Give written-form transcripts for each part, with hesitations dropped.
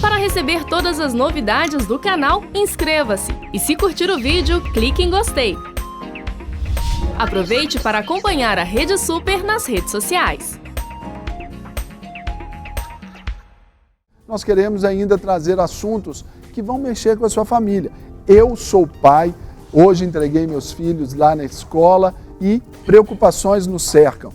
Para receber todas as novidades do canal, inscreva-se e se curtir o vídeo, clique em gostei. Aproveite para acompanhar a Rede Super nas redes sociais. Nós queremos ainda trazer assuntos que vão mexer com a sua família. Eu sou pai, hoje entreguei meus filhos lá na escola e preocupações nos cercam.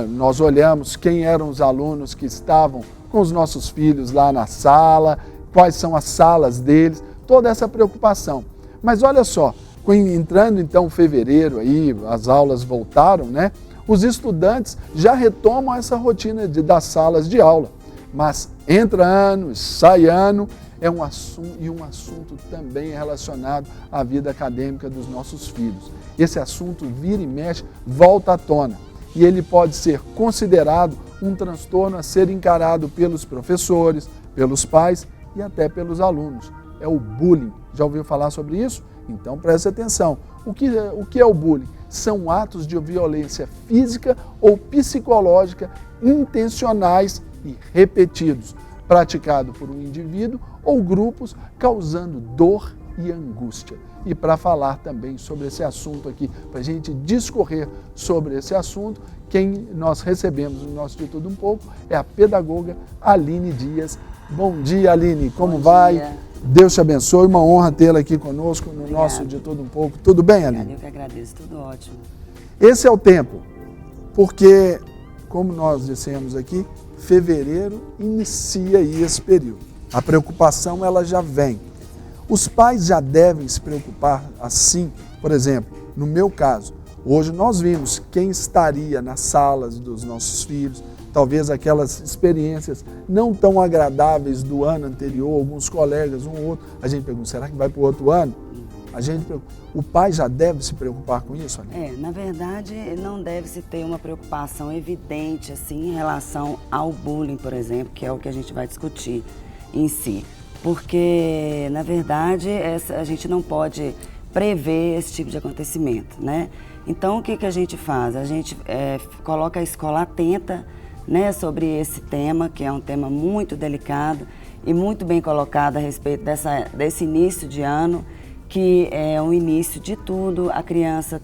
Nós olhamos quem eram os alunos que estavam com os nossos filhos lá na sala, quais são as salas deles, toda essa preocupação. Mas olha só, entrando então fevereiro, aí, as aulas voltaram, né? Os estudantes já retomam essa rotina das salas de aula. Mas entra ano, sai ano, um assunto também relacionado à vida acadêmica dos nossos filhos. Esse assunto vira e mexe, volta à tona. E ele pode ser considerado um transtorno a ser encarado pelos professores, pelos pais e até pelos alunos. É o bullying. Já ouviu falar sobre isso? Então preste atenção. O que é o bullying? São atos de violência física ou psicológica intencionais e repetidos, praticado por um indivíduo ou grupos, causando dor e angústia. E para falar também sobre esse assunto aqui, para a gente discorrer sobre esse assunto, quem nós recebemos no nosso De Tudo Um Pouco é a pedagoga Aline Dias. Bom dia, Aline, como vai? Deus te abençoe, uma honra tê-la aqui conosco no nosso De Tudo Um Pouco. Tudo bem, Aline? Eu que agradeço, tudo ótimo. Esse é o tempo, porque, como nós dissemos aqui, fevereiro inicia aí esse período. A preocupação ela já vem. Os pais já devem se preocupar assim, por exemplo, no meu caso, hoje nós vimos quem estaria nas salas dos nossos filhos, talvez aquelas experiências não tão agradáveis do ano anterior, alguns colegas, um ou outro, a gente pergunta, será que vai para o outro ano? O pai já deve se preocupar com isso, Aline? Na verdade, não deve se ter uma preocupação evidente assim, em relação ao bullying, por exemplo, que é o que a gente vai discutir em si. Porque, na verdade, a gente não pode prever esse tipo de acontecimento, né? Então, o que a gente faz? A gente coloca a escola atenta, né, sobre esse tema, que é um tema muito delicado e muito bem colocado a respeito desse início de ano, que é o início de tudo. A criança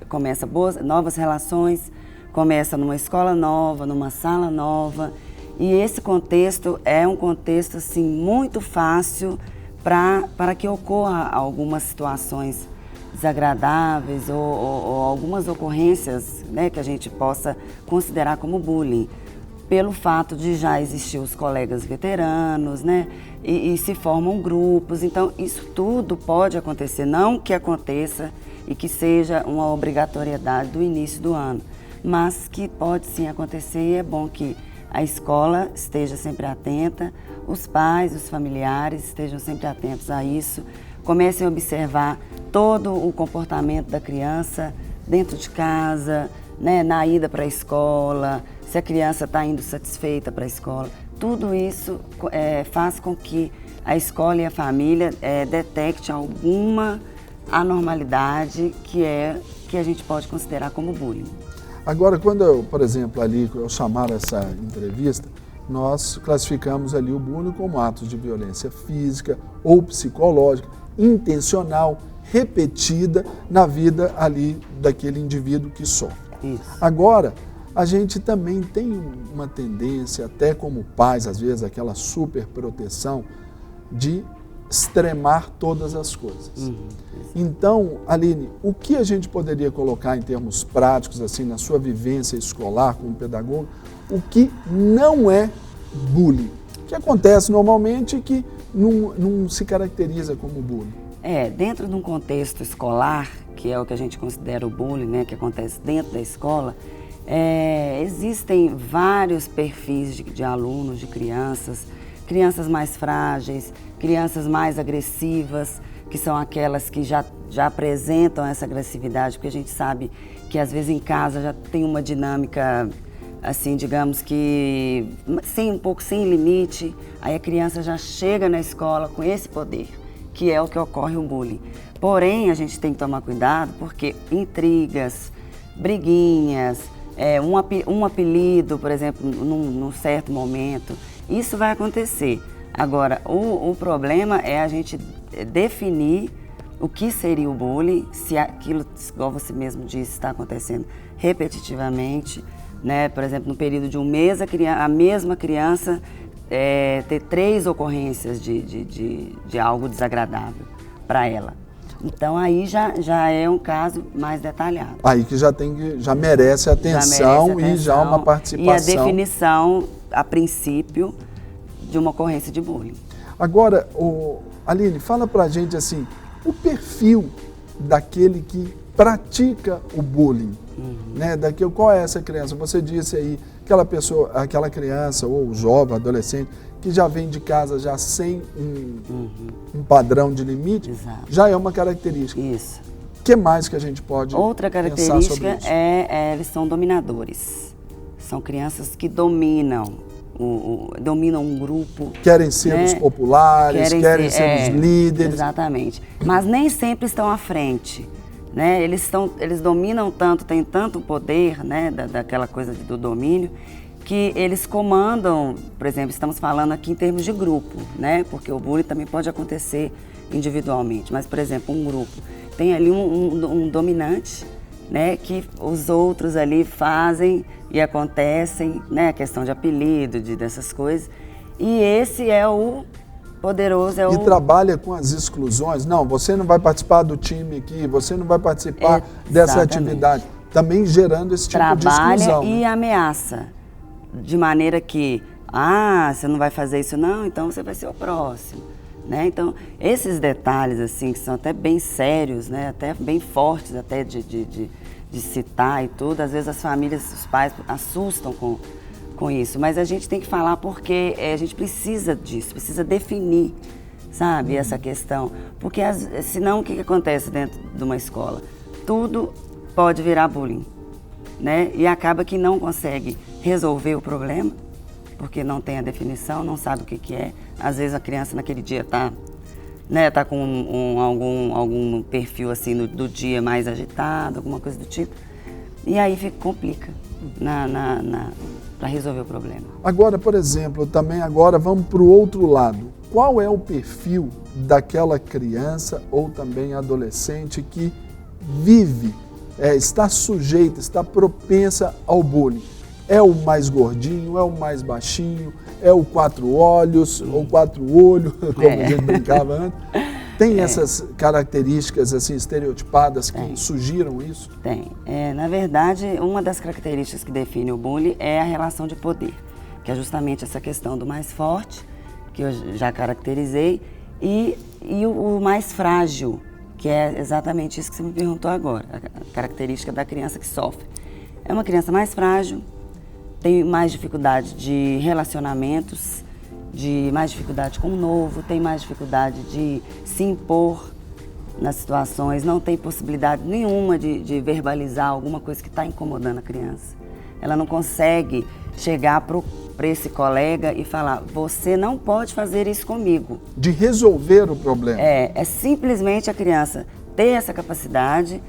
começa novas relações, começa numa escola nova, numa sala nova, e esse contexto é um contexto assim, muito fácil para que ocorra algumas situações desagradáveis ou algumas ocorrências, né, que a gente possa considerar como bullying, pelo fato de já existir os colegas veteranos, né, e se formam grupos. Então, isso tudo pode acontecer, não que aconteça e que seja uma obrigatoriedade do início do ano, mas que pode sim acontecer, e é bom que a escola esteja sempre atenta, os pais, os familiares estejam sempre atentos a isso, comecem a observar todo o comportamento da criança dentro de casa, né, na ida para a escola, se a criança está indo satisfeita para a escola. Tudo isso faz com que a escola e a família detecte alguma anormalidade que a gente pode considerar como bullying. Agora, quando eu, por exemplo, ali, eu chamar essa entrevista, nós classificamos ali o bullying como atos de violência física ou psicológica, intencional, repetida na vida ali daquele indivíduo que sofre. Isso. Agora, a gente também tem uma tendência, até como pais, às vezes, aquela super proteção de extremar todas as coisas. Então, Aline, o que a gente poderia colocar em termos práticos, assim, na sua vivência escolar como pedagoga, o que não é bullying? Que acontece normalmente e que não se caracteriza como bullying. Dentro de um contexto escolar, que é o que a gente considera o bullying, né, que acontece dentro da escola, existem vários perfis de alunos, de crianças mais frágeis, crianças mais agressivas, que são aquelas que já apresentam essa agressividade, porque a gente sabe que às vezes em casa já tem uma dinâmica, assim, digamos que um pouco sem limite, aí a criança já chega na escola com esse poder, que é o que ocorre o bullying. Porém, a gente tem que tomar cuidado porque intrigas, briguinhas, um apelido, por exemplo, num certo momento, isso vai acontecer. Agora, o problema é a gente definir o que seria o bullying, se aquilo, igual você mesmo disse, está acontecendo repetitivamente, né? Por exemplo, no período de um mês, a mesma criança ter 3 ocorrências de algo desagradável para ela. Então aí já é um caso mais detalhado. Aí que já merece atenção e já uma participação. E a definição, a princípio, de uma ocorrência de bullying. Agora, Aline, fala pra gente assim, o perfil daquele que pratica o bullying, né? Qual é essa criança? Você disse aí, aquela criança ou jovem, adolescente, que já vem de casa já sem um padrão de limite, Exato. Já é uma característica. Isso. O que mais que a gente pode Outra pensar sobre característica isso? eles são dominadores. São crianças que dominam um grupo. Querem ser né? os populares, querem ser os líderes. Exatamente. Mas nem sempre estão à frente. Né? Eles dominam tanto, têm tanto poder, né? daquela coisa do domínio, que eles comandam, por exemplo, estamos falando aqui em termos de grupo, né? Porque o bullying também pode acontecer individualmente, mas, por exemplo, um grupo tem ali um dominante, né? Que os outros ali fazem e acontecem, né? A questão de apelido, dessas coisas, e esse é o poderoso, E trabalha com as exclusões. Não, você não vai participar do time aqui, você não vai participar dessa atividade. Também gerando esse tipo de exclusão. Trabalha e ameaça. De maneira que, você não vai fazer isso não, então você vai ser o próximo, né? Então, esses detalhes, assim, que são até bem sérios, né? Até bem fortes, até de citar e tudo, às vezes as famílias, os pais assustam com isso, mas a gente tem que falar porque a gente precisa disso, precisa definir, sabe, essa questão. Porque senão o que acontece dentro de uma escola? Tudo pode virar bullying, né? E acaba que não consegue resolver o problema, porque não tem a definição, não sabe o que é. Às vezes a criança naquele dia tá com algum perfil assim do dia mais agitado, alguma coisa do tipo. E aí complica para resolver o problema. Agora, por exemplo, agora vamos para o outro lado. Qual é o perfil daquela criança ou também adolescente que vive, está sujeita, está propensa ao bullying? É o mais gordinho, é o mais baixinho, é o 4 olhos ou 4 olhos, como a gente brincava antes. Tem essas características assim estereotipadas que surgiram isso? Tem. Na verdade, uma das características que define o bullying é a relação de poder, que é justamente essa questão do mais forte, que eu já caracterizei, e o mais frágil, que é exatamente isso que você me perguntou agora, a característica da criança que sofre. É uma criança mais frágil, tem mais dificuldade de relacionamentos, mais dificuldade com o novo, tem mais dificuldade de se impor nas situações, não tem possibilidade nenhuma de verbalizar alguma coisa que está incomodando a criança. Ela não consegue chegar para esse colega e falar, você não pode fazer isso comigo. De resolver o problema. É simplesmente a criança ter essa capacidade,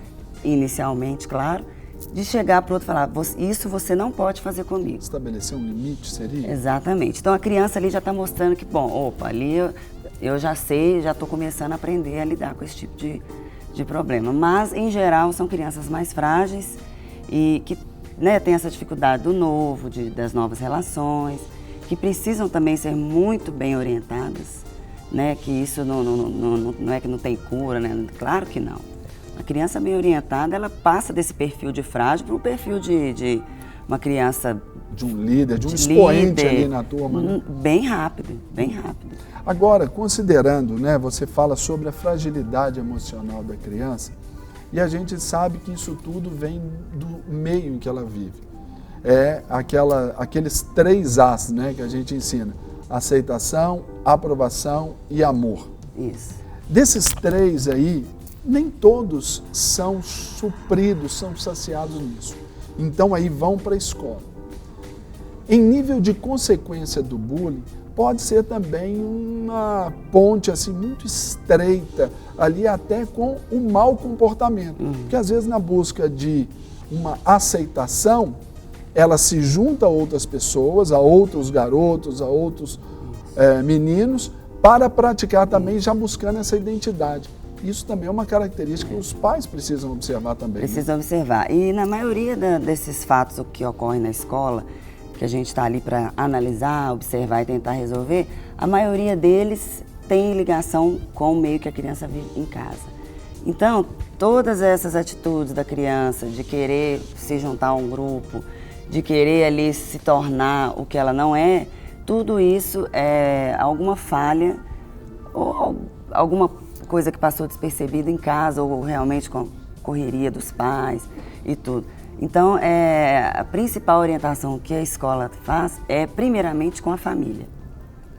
inicialmente, claro, de chegar para o outro e falar, isso você não pode fazer comigo. Estabelecer um limite seria? Exatamente. Então a criança ali já está mostrando que, ali eu já sei, já estou começando a aprender a lidar com esse tipo de problema. Mas, em geral, são crianças mais frágeis e que têm essa dificuldade do novo, das novas relações, que precisam também ser muito bem orientadas, né? Que isso não é que não tem cura, né? Claro que não. A criança bem orientada, ela passa desse perfil de frágil para um perfil de uma criança... De um líder, de um expoente ali na turma. Né? Bem rápido, bem rápido. Agora, considerando, né, você fala sobre a fragilidade emocional da criança, e a gente sabe que isso tudo vem do meio em que ela vive. É aqueles 3 As, né, que a gente ensina. Aceitação, aprovação e amor. Isso. Desses 3 aí, nem todos são supridos, são saciados nisso. Então aí vão para a escola. Em nível de consequência do bullying, pode ser também uma ponte assim muito estreita, ali até com o mau comportamento. Porque às vezes na busca de uma aceitação, ela se junta a outras pessoas, a outros garotos, a outros meninos para praticar também, já buscando essa identidade. Isso também é uma característica que os pais precisam observar também. Precisam observar. E na maioria desses fatos que ocorrem na escola, que a gente está ali para analisar, observar e tentar resolver, a maioria deles tem ligação com o meio que a criança vive em casa. Então, todas essas atitudes da criança, de querer se juntar a um grupo, de querer ali se tornar o que ela não é, tudo isso é alguma falha ou alguma coisa que passou despercebida em casa ou realmente com a correria dos pais e tudo. Então, a principal orientação que a escola faz é primeiramente com a família,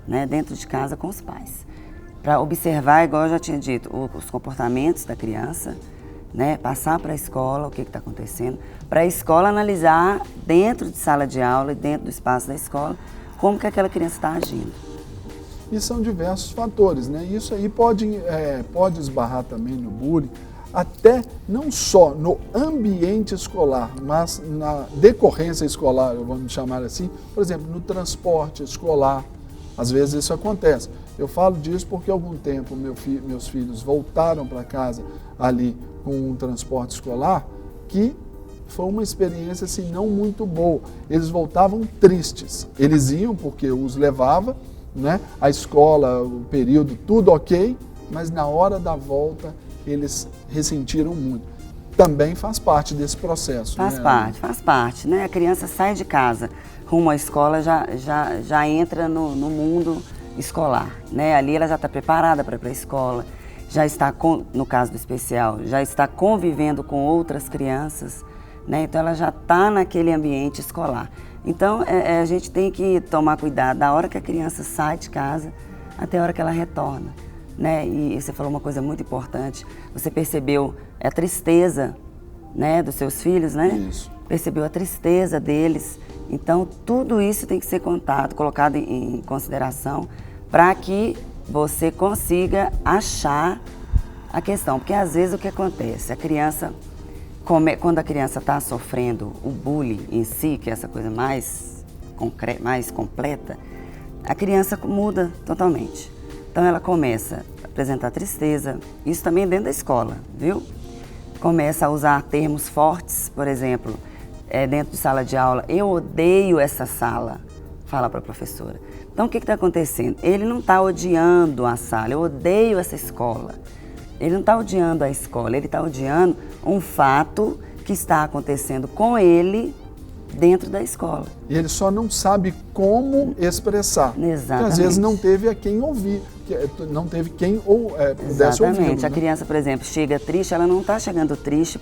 né, dentro de casa com os pais. Para observar, igual eu já tinha dito, os comportamentos da criança, né, passar para a escola o que está acontecendo, para a escola analisar dentro de sala de aula e dentro do espaço da escola como que aquela criança está agindo. E são diversos fatores, né? Isso aí pode esbarrar também no bullying, até não só no ambiente escolar, mas na decorrência escolar, vamos chamar assim, por exemplo, no transporte escolar. Às vezes isso acontece. Eu falo disso porque há algum tempo meus filhos voltaram para casa ali com um transporte escolar que foi uma experiência assim, não muito boa. Eles voltavam tristes. Eles iam porque os levava, né? A escola, o período, tudo ok, mas na hora da volta eles ressentiram muito. Também faz parte desse processo. Faz parte, né? A criança sai de casa rumo à escola, já entra no mundo escolar, né? Ali ela já está preparada para ir para a escola, já está, no caso do especial, já está convivendo com outras crianças, né? Então ela já está naquele ambiente escolar. Então a gente tem que tomar cuidado da hora que a criança sai de casa até a hora que ela retorna, né? E você falou uma coisa muito importante, você percebeu a tristeza, né, dos seus filhos, né? Isso. Percebeu a tristeza deles. Então tudo isso tem que ser colocado em consideração para que você consiga achar a questão. Porque às vezes o que acontece, a criança, quando a criança está sofrendo o bullying em si, que é essa coisa mais completa, a criança muda totalmente. Então ela começa a apresentar tristeza, isso também dentro da escola, viu? Começa a usar termos fortes, por exemplo, dentro de sala de aula, eu odeio essa sala, fala para a professora. Então o que está acontecendo? Ele não está odiando a sala, eu odeio essa escola. Ele não está odiando a escola, ele está odiando um fato que está acontecendo com ele dentro da escola. E ele só não sabe como expressar. Exatamente. Porque às vezes não teve a quem ouvir, não teve quem pudesse ouvir. Exatamente. A criança, por exemplo, chega triste, ela não está chegando triste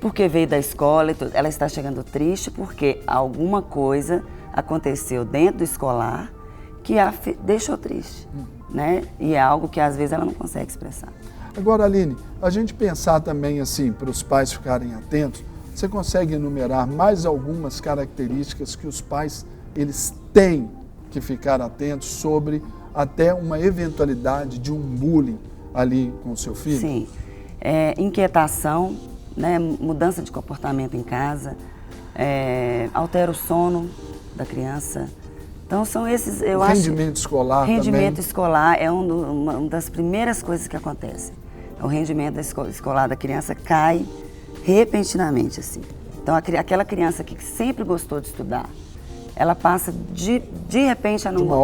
porque veio da escola e tudo. Ela está chegando triste porque alguma coisa aconteceu dentro do escolar que a deixou triste, né? E é algo que às vezes ela não consegue expressar. Agora, Aline, a gente pensar também assim, para os pais ficarem atentos, você consegue enumerar mais algumas características que os pais eles têm que ficar atentos sobre até uma eventualidade de um bullying ali com o seu filho? Sim. Inquietação, né? Mudança de comportamento em casa, altera o sono da criança. Então são esses, eu acho... Rendimento escolar também. Rendimento escolar é uma das primeiras coisas que acontecem. O rendimento escolar da criança cai repentinamente, assim. Então aquela criança que sempre gostou de estudar, ela passa de repente a não... De uma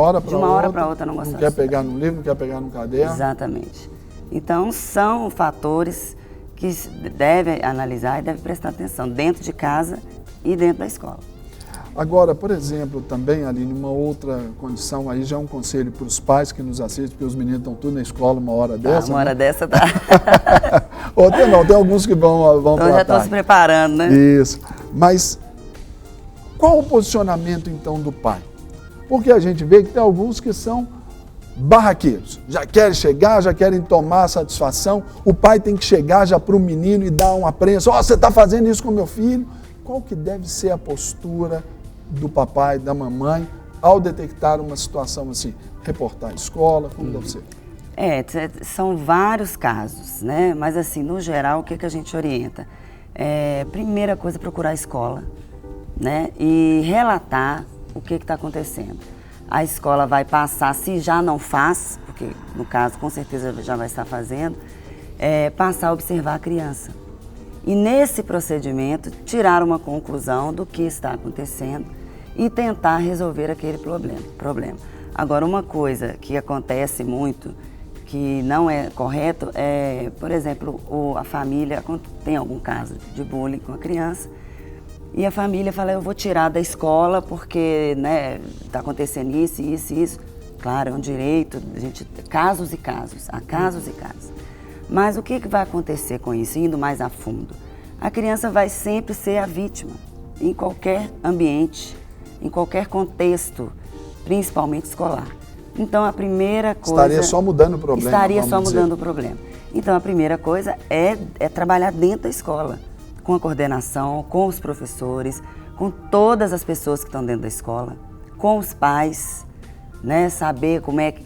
hora para outra não gostar não quer pegar no livro, não quer pegar no caderno. Exatamente. Então são fatores que deve analisar e deve prestar atenção dentro de casa e dentro da escola. Agora, por exemplo, também, Aline, uma outra condição, aí já é um conselho para os pais que nos assistem, porque os meninos estão tudo na escola uma hora dessa. Uma hora dessa tá. Outra não, tem alguns que vão então para já estão se preparando, né? Isso. Mas qual o posicionamento, então, do pai? Porque a gente vê que tem alguns que são barraqueiros, já querem chegar, já querem tomar satisfação, o pai tem que chegar já para o menino e dar uma prensa, você está fazendo isso com meu filho. Qual que deve ser a postura do papai, da mamãe, ao detectar uma situação assim? Reportar a escola, como deve ser? São vários casos, né? Mas assim, no geral, o que a gente orienta? Primeira coisa, procurar a escola, né? E relatar o que está acontecendo. a escola vai passar, se já não faz, porque no caso com certeza já vai estar fazendo, passar a observar a criança. E nesse procedimento, tirar uma conclusão do que está acontecendo e tentar resolver aquele problema. Agora, uma coisa que acontece muito, que não é correto, é, por exemplo, a família, quando tem algum caso de bullying com a criança, e a família fala, eu vou tirar da escola porque, né, está acontecendo isso, isso e isso. Claro, é um direito, a gente, casos e casos, há casos e casos. Mas o que vai acontecer com isso, indo mais a fundo? A criança vai sempre ser a vítima, em qualquer ambiente, em qualquer contexto, principalmente escolar. Então, a primeira coisa... Estaria só mudando o problema. Estaria só mudando o problema. Então, a primeira coisa é trabalhar dentro da escola, com a coordenação, com os professores, com todas as pessoas que estão dentro da escola, com os pais, né? Saber como é que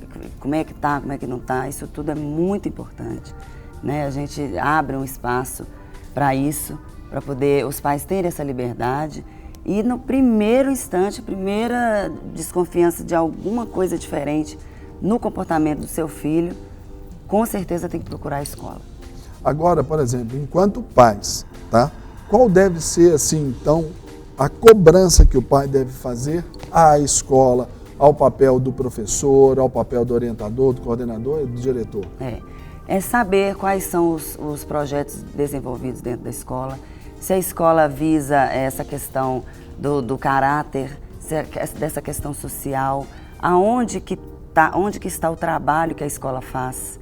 está, como é que não está, isso tudo é muito importante, né? A gente abre um espaço para isso, para poder os pais terem essa liberdade e no primeiro instante, primeira desconfiança de alguma coisa diferente no comportamento do seu filho, com certeza tem que procurar a escola. Agora, por exemplo, enquanto pais, tá? Qual deve ser, assim, então, a cobrança que o pai deve fazer à escola, ao papel do professor, ao papel do orientador, do coordenador e do diretor? É saber quais são os projetos desenvolvidos dentro da escola, se a escola visa essa questão do caráter, dessa questão social, onde que está o trabalho que a escola faz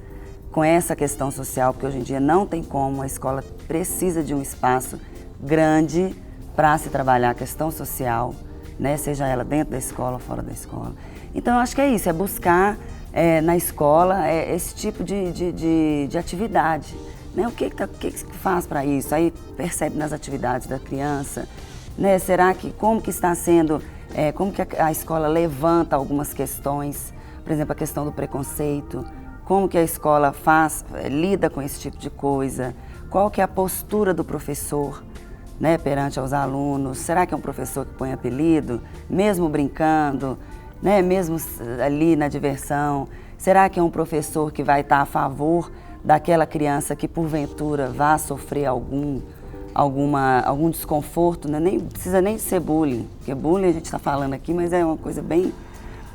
com essa questão social, porque hoje em dia não tem como, a escola precisa de um espaço grande para se trabalhar a questão social, né? Seja ela dentro da escola ou fora da escola. Então, eu acho que é isso, é buscar na escola esse tipo de atividade. Né? O que faz para isso? Aí percebe nas atividades da criança, né? Será que, como que está sendo, como que a escola levanta algumas questões, por exemplo, a questão do preconceito, como que a escola lida com esse tipo de coisa, qual que é a postura do professor, né, perante aos alunos, será que é um professor que põe apelido, mesmo brincando, né, mesmo ali na diversão, será que é um professor que vai estar a favor daquela criança que porventura vá sofrer algum desconforto, né? Nem precisa nem ser bullying, porque bullying a gente está falando aqui, mas é uma coisa bem,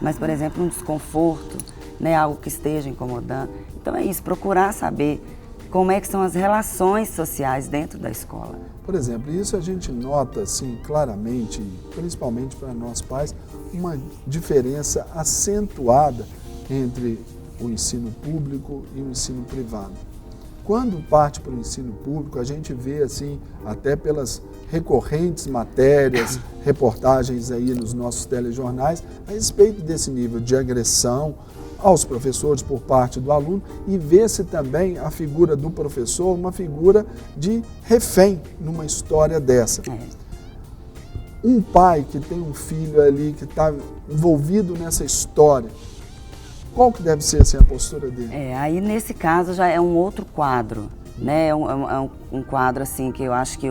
mas por exemplo um desconforto, né, algo que esteja incomodando. Então é isso, procurar saber como é que são as relações sociais dentro da escola. Por exemplo, isso a gente nota assim claramente, principalmente para nós pais, uma diferença acentuada entre o ensino público e o ensino privado. Quando parte para o ensino público, a gente vê assim, até pelas recorrentes matérias, reportagens aí nos nossos telejornais, a respeito desse nível de agressão aos professores por parte do aluno e vê-se também a figura do professor, uma figura de refém numa história dessa. Um pai que tem um filho ali que está envolvido nessa história, qual que deve ser assim, a postura dele? Aí nesse caso já é um outro quadro, né? É um quadro assim que eu acho que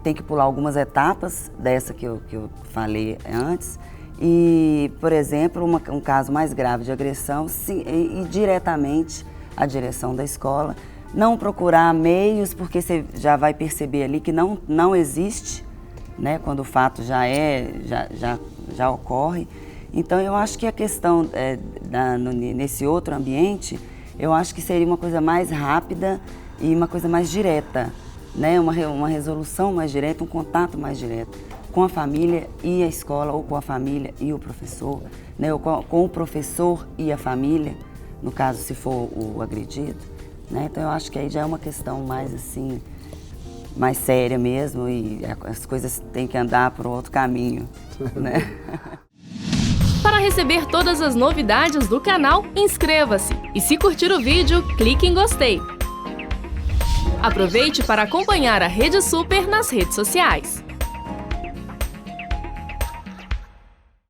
tem que pular algumas etapas dessa que eu falei antes. E, por exemplo, um caso mais grave de agressão, sim, e diretamente a direção da escola, não procurar meios, porque você já vai perceber ali que não existe, né, quando o fato já ocorre. Então, eu acho que a questão nesse outro ambiente, eu acho que seria uma coisa mais rápida e uma coisa mais direta, né, uma resolução mais direta, um contato mais direto com a família e a escola, ou com a família e o professor, né, ou com o professor e a família, no caso se for o agredido, né? Então eu acho que aí já é uma questão mais assim, mais séria mesmo e as coisas têm que andar por outro caminho, né? Para receber todas as novidades do canal, inscreva-se e se curtir o vídeo, clique em gostei. Aproveite para acompanhar a Rede Super nas redes sociais.